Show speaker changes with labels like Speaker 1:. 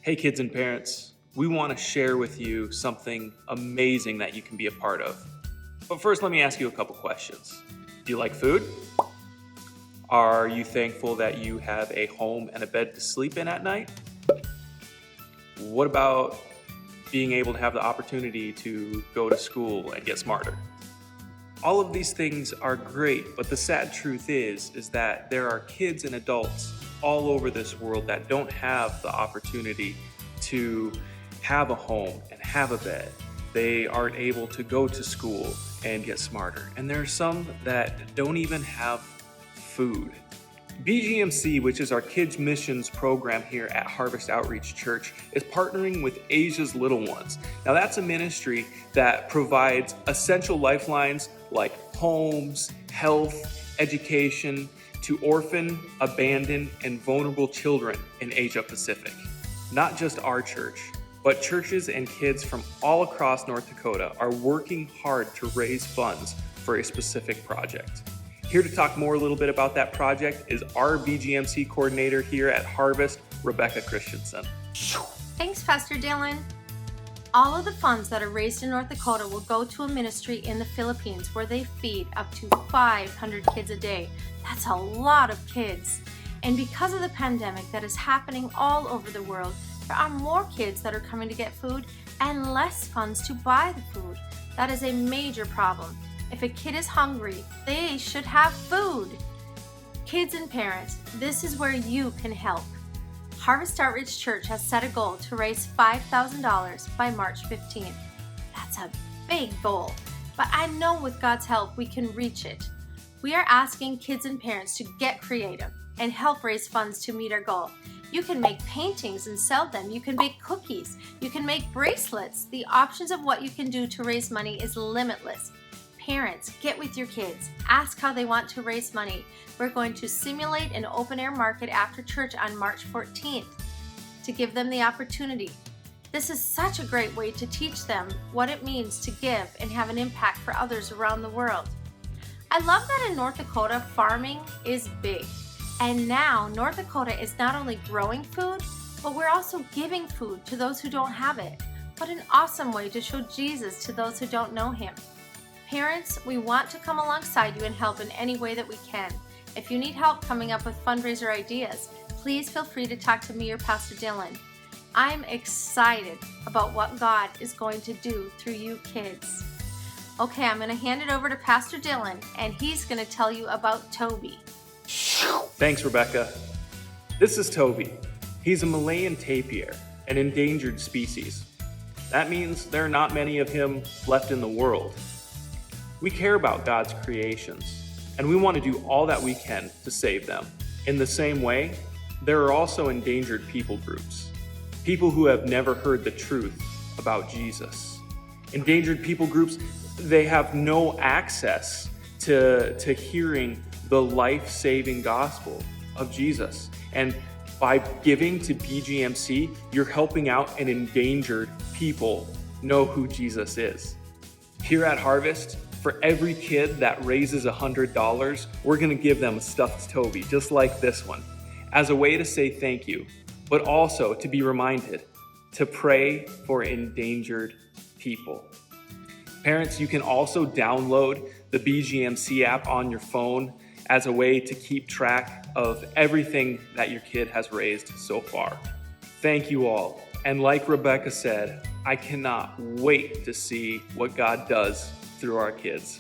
Speaker 1: Hey kids and parents, we want to share with you something amazing that you can be a part of. But first, let me ask you a couple questions. Do you like food? Are you thankful that you have a home and a bed to sleep in at night? What about being able to have the opportunity to go to school and get smarter? All of these things are great, but the sad truth is that there are kids and adults all over this world that don't have the opportunity to have a home and have a bed. They aren't able to go to school and get smarter. And there are some that don't even have food. BGMC, which is our Kids Missions program here at Harvest Outreach Church, is partnering with Asia's Little Ones. Now that's a ministry that provides essential lifelines like homes, health, education to orphan, abandoned, and vulnerable children in Asia Pacific. Not just our church, but churches and kids from all across North Dakota are working hard to raise funds for a specific project. Here to talk more a little bit about that project is our BGMC coordinator here at Harvest, Rebecca Christensen.
Speaker 2: Thanks, Pastor Dylan. All of the funds that are raised in North Dakota will go to a ministry in the Philippines where they feed up to 500 kids a day. That's a lot of kids. And because of the pandemic that is happening all over the world, there are more kids that are coming to get food and less funds to buy the food. That is a major problem. If a kid is hungry, they should have food. Kids and parents, this is where you can help. Harvest Outreach Church has set a goal to raise $5,000 by March 15th. That's a big goal, but I know with God's help we can reach it. We are asking kids and parents to get creative and help raise funds to meet our goal. You can make paintings and sell them. You can bake cookies. You can make bracelets. The options of what you can do to raise money is limitless. Parents, get with your kids. Ask how they want to raise money. We're going to simulate an open-air market after church on March 14th to give them the opportunity. This is such a great way to teach them what it means to give and have an impact for others around the world. I love that in North Dakota, farming is big. And now North Dakota is not only growing food, but we're also giving food to those who don't have it. What an awesome way to show Jesus to those who don't know him. Parents, we want to come alongside you and help in any way that we can. If you need help coming up with fundraiser ideas, please feel free to talk to me or Pastor Dylan. I'm excited about what God is going to do through you kids. Okay, I'm going to hand it over to Pastor Dylan, and he's going to tell you about Toby.
Speaker 1: Thanks, Rebecca. This is Toby. He's a Malayan tapir, an endangered species. That means there are not many of him left in the world. We care about God's creations, and we want to do all that we can to save them. In the same way, there are also endangered people groups, people who have never heard the truth about Jesus. Endangered people groups, they have no access to hearing the life-saving gospel of Jesus. And by giving to BGMC, you're helping out an endangered people know who Jesus is. Here at Harvest, for every kid that raises $100, we're gonna give them a stuffed Toby, just like this one, as a way to say thank you, but also to be reminded to pray for endangered people. Parents, you can also download the BGMC app on your phone as a way to keep track of everything that your kid has raised so far. Thank you all. And like Rebecca said, I cannot wait to see what God does through our kids.